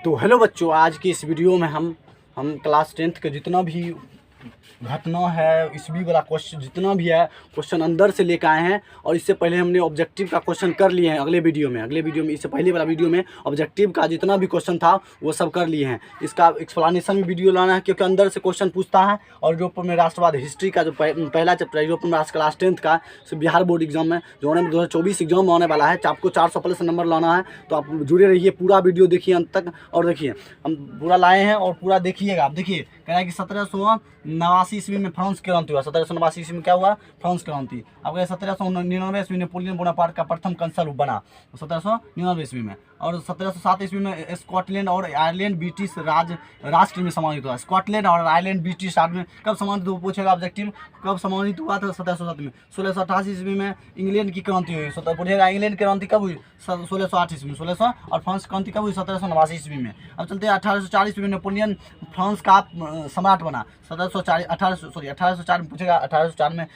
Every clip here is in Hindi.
तो हेलो बच्चों, आज की इस वीडियो में हम क्लास 10th के जितना भी घटना है, ईस्वी वाला क्वेश्चन जितना भी है क्वेश्चन अंदर से लेकर आए हैं। और इससे पहले हमने ऑब्जेक्टिव का क्वेश्चन कर लिए हैं। अगले वीडियो में इससे पहले वाला वीडियो में ऑब्जेक्टिव का जितना भी क्वेश्चन था वो सब कर लिए हैं। इसका एक्सप्लेनेशन में वीडियो लाना है, क्योंकि अंदर से क्वेश्चन पूछता है। और जो में राष्ट्रवाद हिस्ट्री का जो पहला चैप्टर है, जो क्लास 10th का बिहार बोर्ड एग्जाम में जो होने 2024 एग्जाम में आने वाला है, आपको 400 प्लस नंबर लाना है। तो आप जुड़े रहिए, पूरा वीडियो देखिए अंत तक। और देखिए हम पूरा लाए हैं और पूरा देखिएगा। आप देखिए, कह रहा है कि 1789 ईस्वी में फ्रांस की क्रांति हुआ। 1789 ईस्वी में क्या हुआ? फ्रांस क्रांति। अब 1799 ईस्वी में नेपोलियन बोनापार्ट का प्रथम कंसल बना, 1799 ईस्वी में। और 1707 ईस्वी में स्कॉटलैंड और आयरलैंड ब्रिटिश राष्ट्र में समाहित हुआ। स्कॉटलैंड और आयरलैंड ब्रिटिश राष्ट्र में कब समाहित हुआ पूछेगा ऑब्जेक्टिव, कब समाहित हुआ था? 1707 में। 1688 ईस्वी में इंग्लैंड की क्रांति हुई। पूछेगा इंग्लैंड की क्रांति कब हुई? 1608 ईस्वी में। 1600 और फ्रांस क्रांति कब हुई? 1789 ईस्वी में। अब चलते हैं 1840 ईस्वी में नेपोलियन फ्रांस का सम्राट बना। 1804 में पूछेगा 1804 में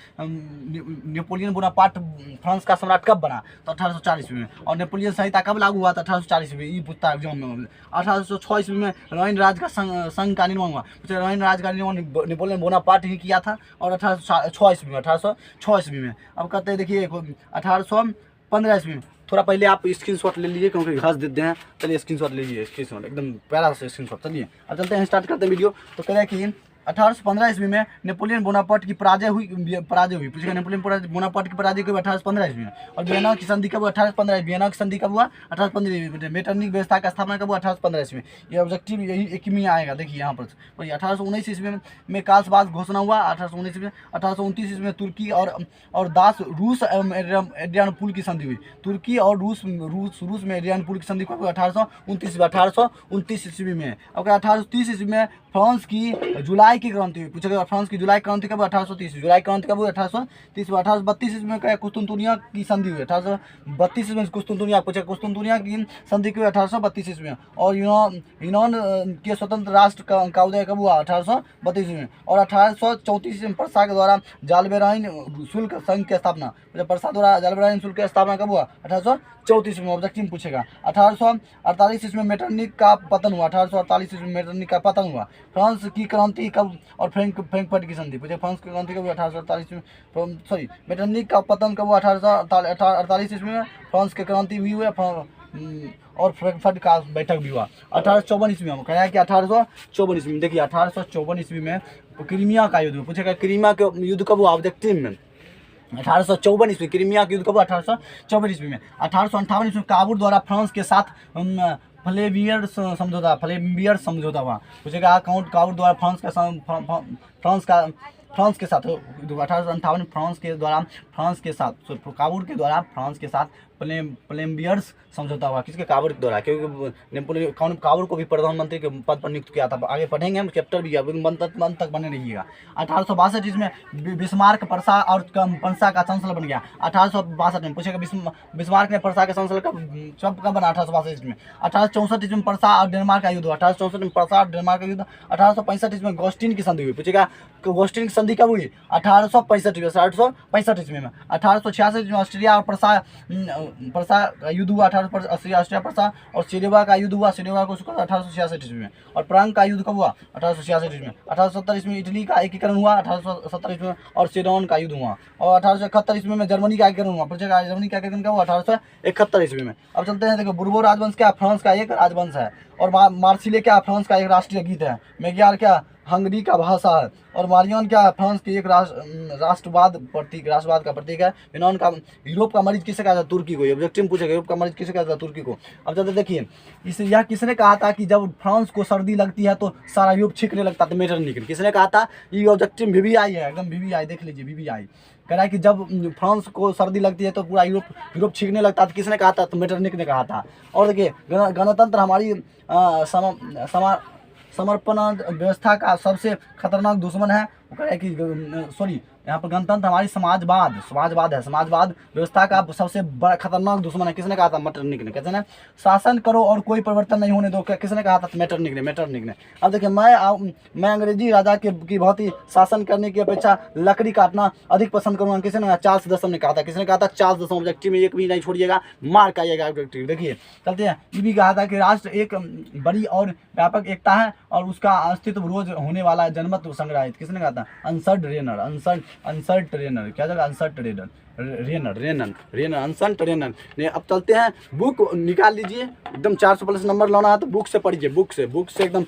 नेपोलियन बोनापार्ट फ्रांस का सम्राट कब बना? तो 1804 ईस्वी में। और नेपोलियन संहिता कब लागू हुआ था? 1804 ईस्वी में। ये पूछता है एग्जाम में। 1806 ईस्वी में रोइन राज का संघ का निर्माण हुआ। रोइन राज का निर्माण नेपोलियन बोनापार्ट ही किया था। और 1806 ईस्वी में। 1806 ईस्वी में। अब कहते हैं, देखिए 1815 ईस्वी में। थोड़ा पहले आप स्क्रीनशॉट ले लीजिए, क्योंकि घस देते हैं। चलिए स्क्रीनशॉट ले लीजिए, स्क्रीनशॉट एकदम प्यारा से स्क्रीनशॉट। चलिए अब चलते हैं, स्टार्ट करते हैं वीडियो। तो कह रहे हैं कि 1815 ईस्वी में नेपोलियन बोनापार्ट की पराजय हुई। पूछेगा नेपोलियन बोनापार्ट की पराजय कब? 1815 ईस्वी में। और वियना की संधि कब हुआ? 1815। वियना की संधि कब हुआ? 1815। मेटरनिक व्यवस्था का स्थापना कब हुआ? 1815 ईस्वी में। ये ऑब्जेक्टिव यही एक में आएगा। देखिए यहाँ पर 1819 ईस्वी में कालसबाज घोषणा हुआ। 1819 ईस्वी में। 1829 ईस्वी में तुर्की और दास रूस एवं एड्रियानोपुल की संधि हुई। तुर्की और रूस में एड्रियानोपुल की संधि कब हुई? 1829 ईस्वी में। अब 1830 ईस्वी में फ्रांस की जुलाई की क्रांति हुई। पूछेगा फ्रांस की जुलाई क्रांति कब? 1830। जुलाई क्रांति कब हुई? 1830। 1832 ईस्वी में कुस्तुनतुनिया की संधि हुई। 1832 में कुस्तुनतुनिया। पूछेगा कुस्तुनतुनिया की संधि की 1832 ईस्वी में। और यूनान के स्वतंत्र राष्ट्र का उदय कब हुआ? 1832 ईस्वी में। और 1834 में पर्सा के द्वारा जालबेराइन शुल्क संघ की स्थापना। पर्सा द्वारा जालबेराइन शुल्क की स्थापना कब हुआ? 1834 में। ऑब्जेक्टिव पूछेगा 1848 ईस्वी में मेटरनिक का पतन हुआ। 1848 ईस्वी में मेटरनिक का पतन हुआ। फ्रांस की क्रांति कब और फ्रैंकफर्ट की संधि। पूछे फ्रांस की क्रांति कब? 1848 में। सॉरी, मेटरनिक का पतन कब हुआ? 1848 ईस्वी में। फ्रांस की क्रांति भी हुई और फ्रैंकफर्ट का बैठक भी हुआ 1854 ईस्वी में। कहा है कि 1854 ईस्वी में। देखिए 1854 ईस्वी में क्रीमिया का युद्ध। पूछेगा क्रीमिया के युद्ध कब हुआ? ऑब्जेक्टिव में 1854 ईस्वी। क्रीमिया के युद्ध कब? 1854 ईस्वी में। 1858 ईस्वी में काबुल द्वारा फ्रांस के साथ फ्लेवियर समझौता हुआ। पूछेगा काबुल द्वारा फ्रांस के साथ 1858 फ्रांस के साथ प्लेम्बियर्स समझौता हुआ। किसके? काबुल के द्वारा, क्योंकि नेपोलियन काबुल को भी प्रधानमंत्री के पद पर नियुक्त किया था। आगे पढ़ेंगे हम, चैप्टर भी अंत तक बने रहिएगा। 1862 इसमें बिस्मार्क पर्सा और पंसा का चांसलर बन गया 1862 में। पूछेगा बिस्मार्क ने पर्सा के चांसलर कब बना? 1862 ईस्वी में। 1864 ईस्वी में पर्सा और डेनमार्क का युद्ध हुआ। 1864 में पर्सा और डेनमार्क का युद्ध। 1865 ईस्वी में गोस्टिन की संधि हुई। पूछेगा गोस्टिन की संधि कब हुई? 1865 ईस्वी में। 1866 में ऑस्ट्रिया और पर्सा का युद्ध हुआ। 1880 ऑस्ट्रिया पर्सा और सिरेवा का युद्ध हुआ। सिरेवा को 1866 ईस्वी में। और प्रांग का युद्ध कब हुआ? 1866 ईस्वी में। 1870 ईस्वी में इटली का एकीकरण हुआ। 1870 ईस्वी में। और सीडोन का युद्ध हुआ। और 1871 ईस्वी में जर्मनी का एकीकरण हुआ। पूछेगा जर्मनी का एकीकरण कब हुआ? 1871 ईस्वी में। अब चलते हैं, देखो बुर्बो राजवंश क्या? फ्रांस का एक राजवंश है। और मार्सिले क्या? फ्रांस का एक राष्ट्रीय गीत है। मेग्यार क्या? हंगरी का भाषा है। और मारियन क्या? फ्रांस की एक राष्ट्रवाद का प्रतीक है। यूरोप का मरीज किसे कहा था? तुर्की को। ऑब्जेक्टिव पूछेगा यूरोप का मरीज किसे कहा था? तुर्की को। अब चलते देखिए, यह किसने कहा था कि जब फ्रांस को सर्दी लगती है तो सारा यूरोप छींकने लगता था? मेटरनिक। किसने कहा था? ये ऑब्जेक्टिव VVI है, एकदम VVI देख लीजिए, VVI कह रहा है कि जब फ्रांस को सर्दी लगती है तो पूरा यूरोप छींकने लगता था। किसने कहा था? तो मेटरनिक ने कहा था। और देखिए गणतंत्र हमारी समर्पण व्यवस्था का सबसे खतरनाक दुश्मन है। वो कह रहा है कि यहाँ पर गणतंत्र हमारी समाजवाद है। समाजवाद व्यवस्था का सबसे बड़ा खतरनाक दुश्मन है। किसने कहा था? मेटरनिक ने। कहते हैं ना, शासन करो और कोई परिवर्तन नहीं होने दो, किसने कहा था? मेटरनिक ने। अब देखिए, मैं अंग्रेजी राजा की बहुत ही शासन करने की अपेक्षा लकड़ी काटना अधिक पसंद करूँगा, किसने कहा? चार्ल्स दसम ने कहा था। किसने कहा था? चार्ल्स दसम। ऑब्जेक्टिव में एक भी नहीं छोड़िएगा, मार्क आइएगा ऑब्जेक्टिव। देखिए चलते हैं। ये भी कहा था कि राष्ट्र एक बड़ी और व्यापक एकता है और उसका अस्तित्व रोज होने वाला जनमत संग्रहित। किसने कहा था? अनसर्ट रेनर। क्या जगह? अनसर्ट रेनर ने। अब चलते हैं, बुक निकाल लीजिए, एकदम 400+ नंबर लाना है तो बुक से पढ़िए, बुक से एकदम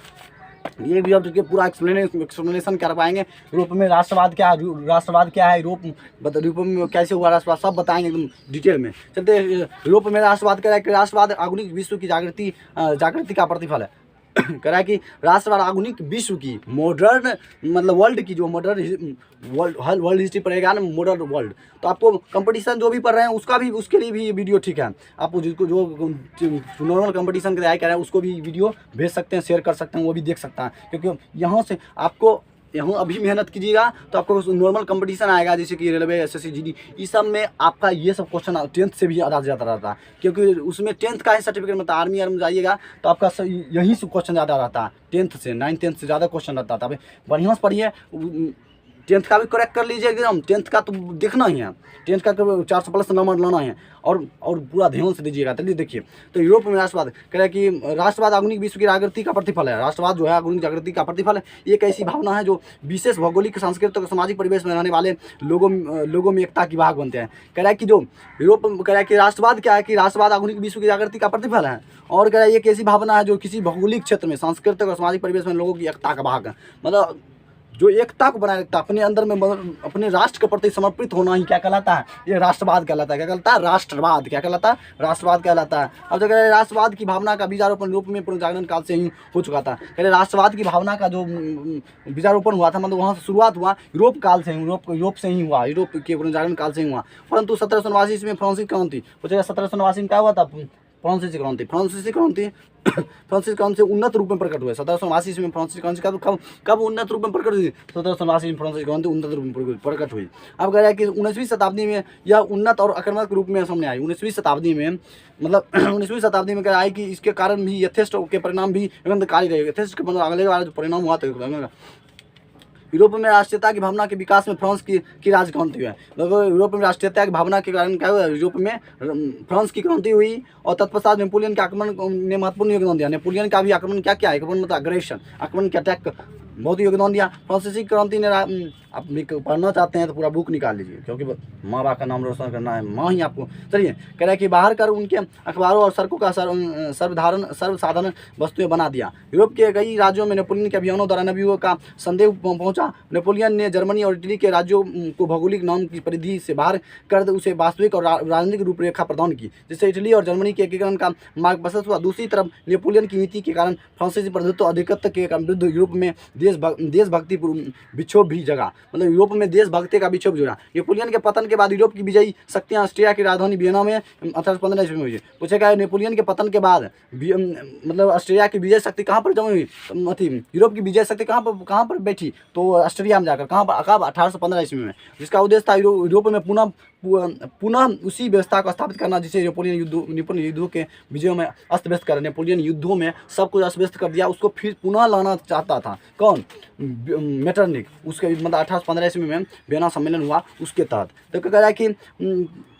ये भी अब देखिए पूरा एक्सप्लेनेशन कर पाएंगे। यूरोप में राष्ट्रवाद क्या है, यूरोप में कैसे हुआ राष्ट्रवाद, सब बताएंगे एकदम डिटेल में। चलते यूरोप में राष्ट्रवाद क्या है कि राष्ट्रवाद आधुनिक विश्व की जागृति का प्रतिफल है। कह रहा है कि राष्ट्रवाद आधुनिक विश्व की मॉडर्न, मतलब वर्ल्ड की, जो मॉडर्न वर्ल्ड हिस्ट्री पढ़ेगा ना, मॉडर्न वर्ल्ड, तो आपको कंपटीशन जो भी पढ़ रहे हैं उसके लिए भी ये वीडियो ठीक है। आपको जिसको जो नॉर्मल कंपटीशन की तैयारी कर रहे हैं उसको भी वीडियो भेज सकते हैं, शेयर कर सकते हैं, वो भी देख सकता है। क्योंकि यहाँ से आपको अभी मेहनत कीजिएगा तो आपको नॉर्मल कंपटीशन आएगा, जैसे कि रेलवे, SSC, GD, इस सब में आपका ये सब क्वेश्चन 10th से भी ज़्यादा रहता है। क्योंकि उसमें 10th का ही सर्टिफिकेट, मतलब आर्मी में जाइएगा तो आपका यही सब क्वेश्चन ज़्यादा रहता है। 10th से 9th 10th से ज़्यादा क्वेश्चन रहता था। बढ़िया से पढ़िए, 10th का भी करेक्ट कर लीजिए एकदम। 10th का तो देखना ही है, 10th का 400+ नंबर लाना है और पूरा ध्यान से दीजिएगा। चलिए देखिए, तो यूरोप में राष्ट्रवाद कह रहा है कि राष्ट्रवाद आधुनिक विश्व की जागृति का प्रतिफल है। राष्ट्रवाद जो है आधुनिक जागृति का प्रतिफल है। एक ऐसी भावना है जो विशेष भौगोलिक, सांस्कृतिक और सामाजिक परिवेश में रहने वाले लोगों में एकता की भाग बनते हैं। कह रहा है कि जो यूरोप कह रहा है कि राष्ट्रवाद क्या है कि राष्ट्रवाद आधुनिक विश्व की जागृति का प्रतिफल है। और कह रहा है एक ऐसी भावना है जो किसी भौगोलिक क्षेत्र में, सांस्कृतिक और सामाजिक परिवेश में लोगों की एकता का भाग है। मतलब जो एकता को बनाए रखता है, अपने अंदर में अपने राष्ट्र के प्रति समर्पित होना ही क्या कहलाता है? ये राष्ट्रवाद कहलाता है। क्या कहलाता है? राष्ट्रवाद। क्या कहलाता है? राष्ट्रवाद कहलाता है। अब जो कह रहे राष्ट्रवाद की भावना का बीजारोपण यूरोप में पुनर्जागरण काल से ही हो चुका था। कह रहे राष्ट्रवाद की भावना का जो बीजारोपण हुआ था, मतलब वहाँ से शुरुआत हुआ यूरोप काल से, यूरोप से ही हुआ, यूरोप के पुनर्जागरण काल से ही हुआ। परंतु 1789 ईस्वी में फ्रांसीसी क्रांति, पूछेगा 1789 में क्या हुआ था? फ्रांसीसी क्रांति उन्नत रूप में प्रकट हुए। 1789 ईस्वी में फ्रांसीसी क्रांति कब उन्नत रूप में प्रकट हुई? 1789 में फ्रांसीसी क्रांति उन्नत रूप में प्रकट हुई। अब कह रहा है कि 19वीं शताब्दी में यह उन्नत और आक्रामक रूप में सामने आई। 19वीं शताब्दी में, मतलब 19वीं शताब्दी में कह रहा है कि इसके कारण भी यथेष्ट के परिणाम भी क्रांतिकारी रहे। यथेष्ट के अगले बार जो परिणाम हुआ था, यूरोप में राष्ट्रीयता की भावना के विकास में फ्रांस की राज क्रांति हुई है। यूरोप में राष्ट्रीयता की भावना के कारण क्या हुआ? यूरोप में फ्रांस की क्रांति हुई और तत्पश्चात नेपोलियन के आक्रमण ने महत्वपूर्ण योगदान दिया। नेपोलियन का भी आक्रमण क्या है? आक्रमण मतलब अग्रेशन, आक्रमण के अटैक बहुत ही योगदान दिया। फ्रांसीसी क्रांति ने, आप पढ़ना चाहते हैं तो पूरा बुक निकाल लीजिए, क्योंकि माँ बाप का नाम रोशन करना है, माँ ही आपको। चलिए, कह रहा है कि बाहर कर उनके अखबारों और सड़कों का सर्वसाधारण वस्तुएं बना दिया। यूरोप के कई राज्यों में नेपोलियन के अभियानों द्वारा नबियों का संदेह पहुंचा। नेपोलियन ने जर्मनी और इटली के राज्यों को भौगोलिक नाम की परिधि से बाहर कर उसे वास्तविक और राजनीतिक रूपरेखा प्रदान की, जिससे इटली और जर्मनी के एकीकरण का मार्ग प्रशस्त हुआ। दूसरी तरफ नेपोलियन की नीति के कारण फ्रांसीसी प्रभुत्व अधिकत्व के विरुद्ध यूरोप में देशभक्ति विक्षोभ भी जगा। मतलब यूरोप में देशभक्ति का विक्षोभ जुड़ा। नेपोलियन के पतन के बाद यूरोप की विजयी शक्तियां ऑस्ट्रिया की राजधानी वियना में 1815 ईस्वी में हुई। पूछेगा नेपोलियन के पतन के बाद मतलब ऑस्ट्रिया की विजय शक्ति कहाँ पर जमी हुई? यूरोप की विजय शक्ति कहाँ पर बैठी? तो ऑस्ट्रिया में जाकर। कहाँ पर? 1815 ईस्वी में, जिसका उद्देश्य था यूरोप में पुनः उसी व्यवस्था को स्थापित करना जिसे नेपोलियन युद्धों के विजयों में अस्त व्यस्त कर। नेपोलियन युद्धों में सब कुछ अस्त व्यस्त कर दिया, उसको फिर पुनः लाना चाहता था। कौन? मेटरनिक। उसके मतलब 1815 ईस्वी में वियना सम्मेलन हुआ, उसके तहत। तो कह रहा है कि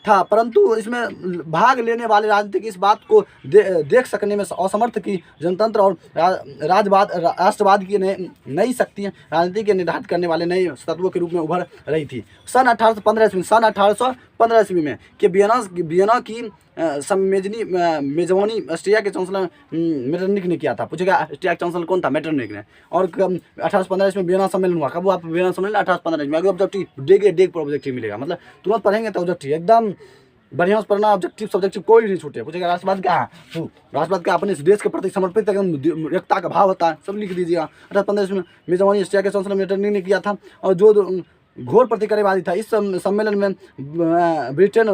था, परंतु इसमें भाग लेने वाले राजनीतिक इस बात को देख सकने में असमर्थ की जनतंत्र और राष्ट्रवाद की नई शक्तियाँ राजनीति के निर्धारित करने वाले नए तत्वों के रूप में उभर रही थी। सन 1815 ईस्वी में कि वियना की मेजबानी ऑस्ट्रिया के चांसलर मेटरनिक ने किया था। पूछेगा ऑस्ट्रिया के चांसलर कौन था? मेटरनिक ने। और 1815 में वियना सम्मेलन हुआ। कब हुआ? वियना सम्मेलन 1815 में। अगर ऑब्जेक्टिव डेग पर ऑब्जेक्टिव मिलेगा, मतलब तुरंत पढ़ेंगे तो ऑब्जेक्टिव एकदम बढ़िया से पढ़ना। ऑब्जेक्टिव सब्जेक्टिव कोई नहीं छूटे। पूछेगा राष्ट्रवाद क्या है? तो राष्ट्रवाद क्या? अपने देश के प्रति समर्पित एकदम एकता का भाव होता है, सब लिख दीजिएगा। 1815 में मेजबानी ऑस्ट्रिया के चांसलर मेटरनिक ने किया था और जो घोर प्रतिक्रियावादी था। इस सम्मेलन में ब्रिटेन,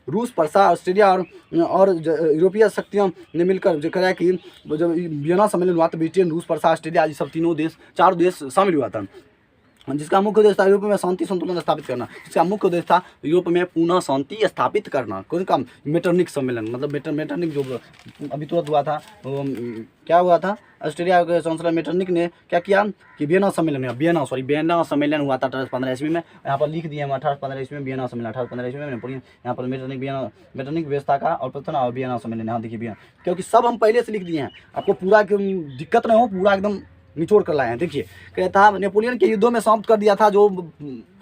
रूस, प्रसा, ऑस्ट्रेलिया और यूरोपीय शक्तियों ने मिलकर जो कहा कि जब वियना सम्मेलन हुआ तो ब्रिटेन, रूस, प्रसा, ऑस्ट्रेलिया ये सब चारों देश शामिल हुआ था। जिसका मुख्य उद्देश्य था यूरोप में शांति संतुलन स्थापित करना, जिसका मुख्य उद्देश्य था यूरोप में पुनः शांति स्थापित करना। कौन का? मेटरनिक सम्मेलन, मतलब मेटरनिक जो अभी तुरंत हुआ था, क्या हुआ था? ऑस्ट्रेलिया के चांसलर मेटरनिक ने क्या किया कि वियना सम्मेलन हुआ था 1815 ईस्वी में। यहाँ पर लिख दिए हम 1815 ईस्वी में वियना सम्मेलन, 1815 ईस्वी में नेपोलियन यहाँ पर मेटरनिक व्यवस्था का और प्रथम और वियना सम्मेलन, यहाँ देखिए वियना, क्योंकि सब हम पहले से लिख दिए हैं, आपको पूरा दिक्कत नहीं हो, पूरा एकदम निचोड़ कर लाए हैं। देखिए कहता था नेपोलियन के युद्धों में समाप्त कर दिया था, जो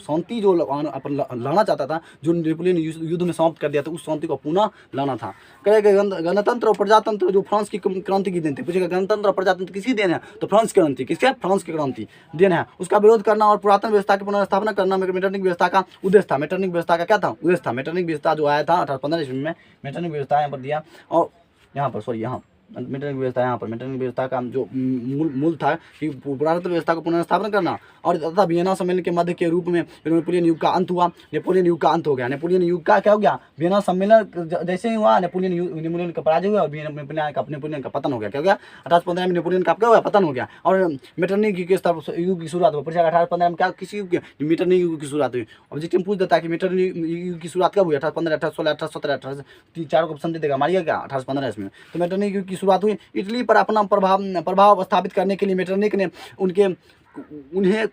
शांति जो अपन लाना चाहता था, जो नेपोलियन युद्ध में समाप्त कर दिया था, उस शांति को पुनः लाना था। कहेगा गणतंत्र और प्रजातंत्र जो फ्रांस की क्रांति की देन थे। पूछेगा गणतंत्र और प्रजातंत्र किसकी देन है? तो फ्रांस की क्रांति, किसके? फ्रांस की क्रांति देन है। उसका विरोध करना और पुरातन व्यवस्था की पुनर्स्थापना करना मेटरनिक व्यवस्था का उद्देश्य था। मेटरनिक व्यवस्था का क्या था? उद्देश्य था। मेटरनिक व्यवस्था जो आया था 1815 ईस्वी में, मेटरनिक व्यवस्था यहाँ पर दिया, और यहाँ पर सॉरी यहाँ मेटरनिक व्यवस्था, यहाँ पर मेटरनिक व्यवस्था का जो मूल था कि पुरातन व्यवस्था को पुनर्स्थापन करना, और तथा वियना सम्मेलन के मध्य के रूप में नेपोलियन युग का अंत हुआ। नेपोलियन युग का अंत हो गया। नेपोलियन युग का क्या हो गया? वियना सम्मेलन जैसे ही हुआ, नेपोलियन का पराजय हुआ और नेपोलियन का पतन हो गया। क्या हो गया? 1815 में नेपोलियन का क्या हुआ? पतन हो गया, और मेटरनिक युग की शुरुआत हुई। 1815 में क्या, किसी युग की? मेटरनिक युग की शुरुआत हुई। ऑब्जेक्टिव पूछ देता है कि मेटरनिक युग की शुरुआत कब हुई? 1815, 1816, 1817, 18 चार को ऑप्शन दे देगा, मारिएगा क्या? 1815 इसमें। तो मेटरनिक युग की शुरुआत हुई। इटली पर अपना प्रभाव स्थापित करने के लिए मेटरनिक ने उन्हें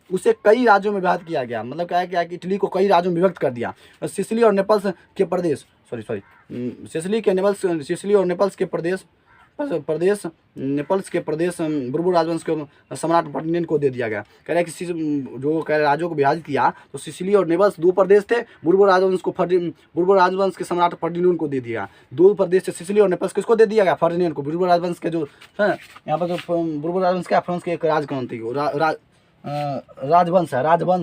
उसे कई राज्यों में विभाजित किया गया। मतलब क्या है कि इटली को कई राज्यों में विभक्त कर दिया। सिसिली और नेपल्स के प्रदेश नेपल्स के प्रदेश बुर्बो राजवंश के सम्राट फर्डिनेंड को दे दिया गया। कह रहा है कि जो कह राज्यों को विभाजित किया, तो सिसिली और नेपल्स दो प्रदेश थे, बुर्बो राजवंश के सम्राट फर्डिनेंड को दे दिया। दो प्रदेश थे सिसिली और नेपल्स, किसको दे दिया गया? फर्डिनेंड को। बुर्बो राजवंश के जो है यहाँ पर, जो बुर्बो राजवंश क्या, फ्रांस के एक राजक्रांति राजवंश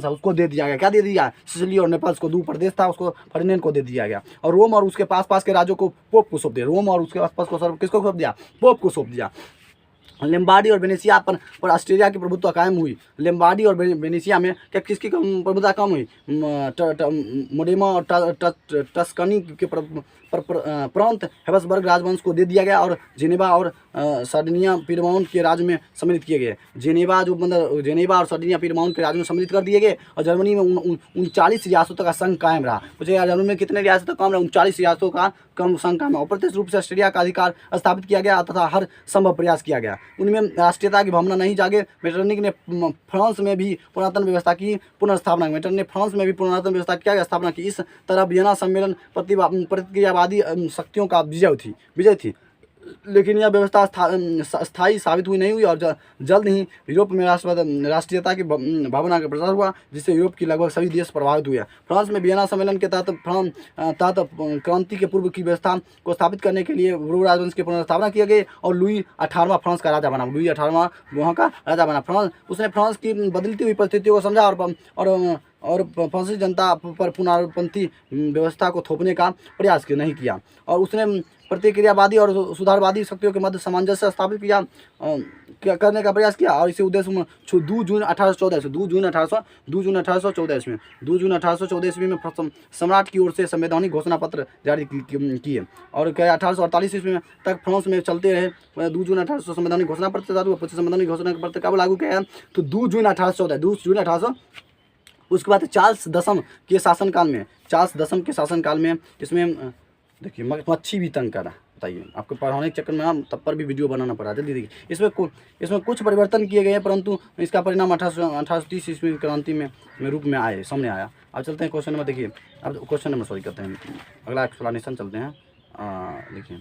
है, उसको दे दिया गया। क्या दे दिया? सिसिली और नेपल्स को, दो प्रदेश था, उसको फर्डिनेंड को दे दिया गया। और रोम और उसके पास के राज्यों को पोप को सौंप दिया। रोम और उसके आसपास को किसको सौंप दिया? पोप को सौंप दिया। लंबार्डी और वेनेशिया पर ऑस्ट्रिया की प्रभुत्व कायम हुई। लंबार्डी और वेनेशिया में क्या किसकी प्रभुत्व कम हुई? मोडेमा और टस्कनी के प्रांत हेबसबर्ग राजवंश को दे दिया गया, और जेनेवा और सर्डिनिया पीरमाउंट के राज्य में सम्मिलित किए गए। जेनेवा और सर्डिनिया पीरमाउंट के राज्य में सम्मिलित कर दिए गए। और जर्मनी में 39 रियासतों का संघ कायम रहा। पूछेगा जर्मनी में कितने रियासतों का काम रहा? 39 रियासतों का कम संघ कायम। अप्रत्यक्ष रूप से ऑस्ट्रेलिया का अधिकार स्थापित किया गया तथा हर संभव प्रयास किया गया। उनमें राष्ट्रीयता की भावना नहीं जागे। मेटरनिक ने फ्रांस में भी पुरातन व्यवस्था की पुनर्स्थापना की। इस तरह वियना सम्मेलन प्रतिक्रियावादी शक्तियों का विजय थी। लेकिन यह व्यवस्था स्थायी साबित हुई नहीं हुई, और जल्द ही यूरोप में राष्ट्रीयता की भावना का प्रसार हुआ, जिससे यूरोप की लगभग सभी देश प्रभावित हुए। फ्रांस में वियना सम्मेलन के तहत क्रांति के पूर्व की व्यवस्था को स्थापित करने के लिए बुर्बो राजवंश की पुनर्स्थापना की गई, और लुई 18वां फ्रांस का राजा बना। लुई 18वां वहाँ का राजा बना। उसने फ्रांस की बदलती हुई परिस्थितियों को समझा और फ्रांसीसी जनता पर पुनर्पंथी व्यवस्था को थोपने का प्रयास नहीं किया, और उसने प्रतिक्रियावादी और सुधारवादी शक्तियों के मध्य सामंजस्य स्थापित करने का प्रयास किया। और इसे उद्देश्य में 2 जून 1814 ईस्वी में सम्राट की ओर से संवैधानिक घोषणा पत्र जारी किए, और 1848 ईस्वी तक फ्रांस में चलते रहे। 2 जून 1800 संवैधानिक घोषणा पत्र जारी हुआ। संवैधानिक घोषणा पत्र कब लागू किया? तो 2 जून 1814। उसके बाद चार्ल्स दसम के शासनकाल में इसमें देखिए मच्छी भी तंग करा। बताइए, आपको पढ़ाने के चक्कर में हम तब पर भी वीडियो बनाना पड़ा। जल्दी देखिए, इसमें कुछ परिवर्तन किए गए हैं, परंतु इसका परिणाम 1830 ईस्वी क्रांति में रूप में सामने आया। अब चलते हैं क्वेश्चन नंबर। देखिए, अब क्वेश्चन नंबर सॉरी करते हैं, अगला एक्सप्लेनेशन चलते हैं। देखिए,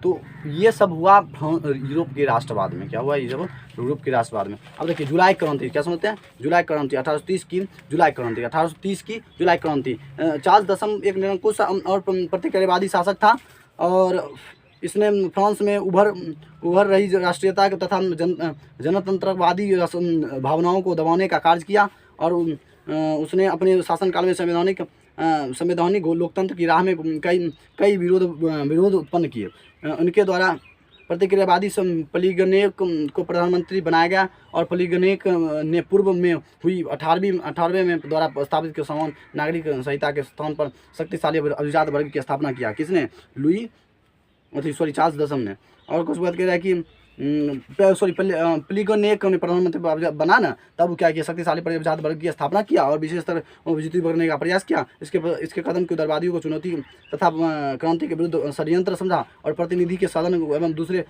तो ये सब हुआ यूरोप के राष्ट्रवाद में। क्या हुआ ये सब? यूरोप के राष्ट्रवाद में। अब देखिए, जुलाई क्रांति क्या समझते हैं? जुलाई क्रांति 1830 की जुलाई क्रांति। चार्ल्स दसम एक निरंकुश और प्रतिक्रियावादी शासक था, और इसने फ्रांस में उभर रही राष्ट्रीयता तथा जनतंत्रवादी भावनाओं को दबाने का कार्य किया, और उसने अपने शासनकाल में संवैधानिक लोकतंत्र की राह में कई विरोध उत्पन्न किए। उनके द्वारा प्रतिक्रियावादी प्लेगनेक को प्रधानमंत्री बनाया गया, और प्लेगनेक ने पूर्व में हुई 18वें में द्वारा स्थापित के समान नागरिक संहिता के स्थान पर शक्तिशाली अभिजात वर्ग की स्थापना किया। किसने? चार्ल्स दसम ने। और कुछ बात कह रहा है कि सॉरी प्लीगोनेक ने प्रधानमंत्री बना ना, तब क्या किया, शक्तिशाली परिजात वर्ग की स्थापना किया और विशेषतर विजित करने का प्रयास किया। इसके कदम की उदारवादियों को चुनौती तथा क्रांति के विरुद्ध षड्यंत्र समझा और प्रतिनिधि के साधन एवं दूसरे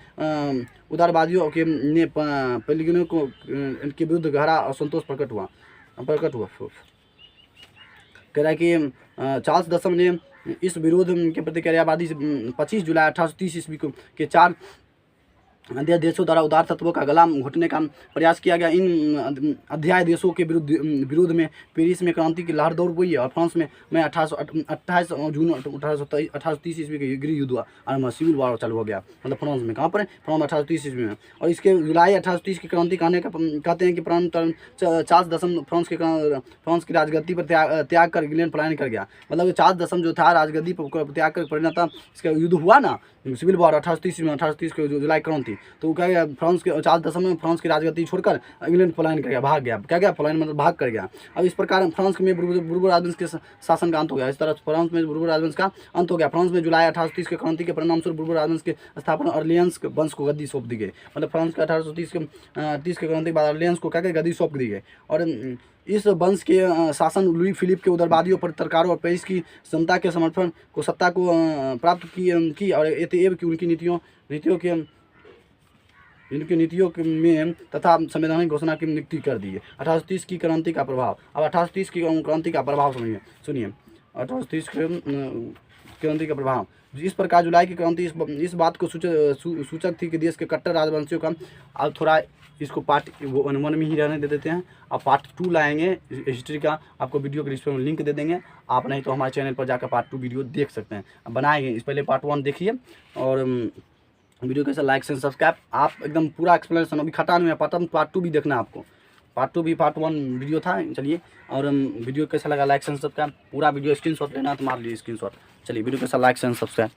उदारवादियों के ने प्लीगोनेक के विरुद्ध गहरा असंतोष प्रकट हुआ। कह रहा है कि चार्ल्स दसम ने इस विरोध के प्रतिक्रियावादी 25 जुलाई 1830 ईस्वी को के 4 देशों द्वारा उदार तत्वों का गला घोटने का प्रयास किया गया। इन अध्याय देशों के विरोध में पेरिस में क्रांति की लहर दौड़ हुई और फ्रांस में 28 जून 1830 ईस्वी के गृह युद्ध हुआ और सिविल वॉर चालू हो गया। मतलब फ्रांस में, कहाँ पर? फ्रांस 1830 ईस्वी में। और इसके जुलाई 1830 की क्रांति कहते हैं कि चार्ल्स दसम फ्रांस की राजगद्दी पर त्याग कर इंग्लैंड पलायन कर गया। मतलब चार्ल्स दसम जो था राजगद्दी पर त्याग कर परिणत इसका युद्ध हुआ ना, सिविल वॉर 1830 में, 1830 के जुलाई क्रांति। तो क्या गया, फ्रांस के चार्ल्स दसम में फ्रांस की राजगद्दी छोड़कर इंग्लैंड पलायन कर गया, भाग गया। क्या गया? पलायन मतलब भाग कर गया। अब इस प्रकार फ्रांस में बुर्बोर राजवंश के शासन का अंत हो गया। इस तरह फ्रांस में बुर्बोर राजवंश का अंत हो गया। फ्रांस में जुलाई 1830 के क्रांति के परिणाम स्वरूप बुर्बोर राजवंश के स्थापना ऑर्लियंस वंश को गद्दी सौंप दी गई। मतलब फ्रांस के 1830 के क्रांति के बाद ऑर्लियंस को क्या गद्दी सौंप दी गई। और इस वंश के शासन लुई फिलिप के उदारवादियों पर तरकारों और पेरिस की जनता के समर्थन को सत्ता को प्राप्त की और एतएव की उनकी नीतियों में तथा संवैधानिक घोषणा की नियुक्ति कर दी है। 1830 की क्रांति का प्रभाव। अब 1830 की क्रांति का प्रभाव सुनिए 1830 क्रांति का प्रभाव। इस प्रकार जुलाई की क्रांति इस बात को सूचक थी कि देश के कट्टर राजवंशियों का। अब थोड़ा इसको पार्ट 1 में ही रहने दे देते हैं। अब पार्ट 2 लाएंगे हिस्ट्री का, आपको वीडियो के डिस्क्रिप्शन में लिंक दे देंगे। आप नहीं तो हमारे चैनल पर जाकर पार्ट 2 वीडियो देख सकते हैं। अब बनाएंगे, इस पहले पार्ट 1 देखिए और वीडियो कैसा लाइक से सब्सक्राइब। आप एकदम पूरा एक्सप्लेनेशन अभी खत्म में पार्ट 2 भी देखना है आपको। पार्ट 2 भी पार्ट 1 वीडियो था। चलिए, और वीडियो कैसा लगा लाइक से सब्सक्राइब। पूरा वीडियो स्क्रीनशॉट लेना तो मार लीजिए स्क्रीनशॉट। चलिए, वीडियो कैसा लाइक से सब्सक्राइब।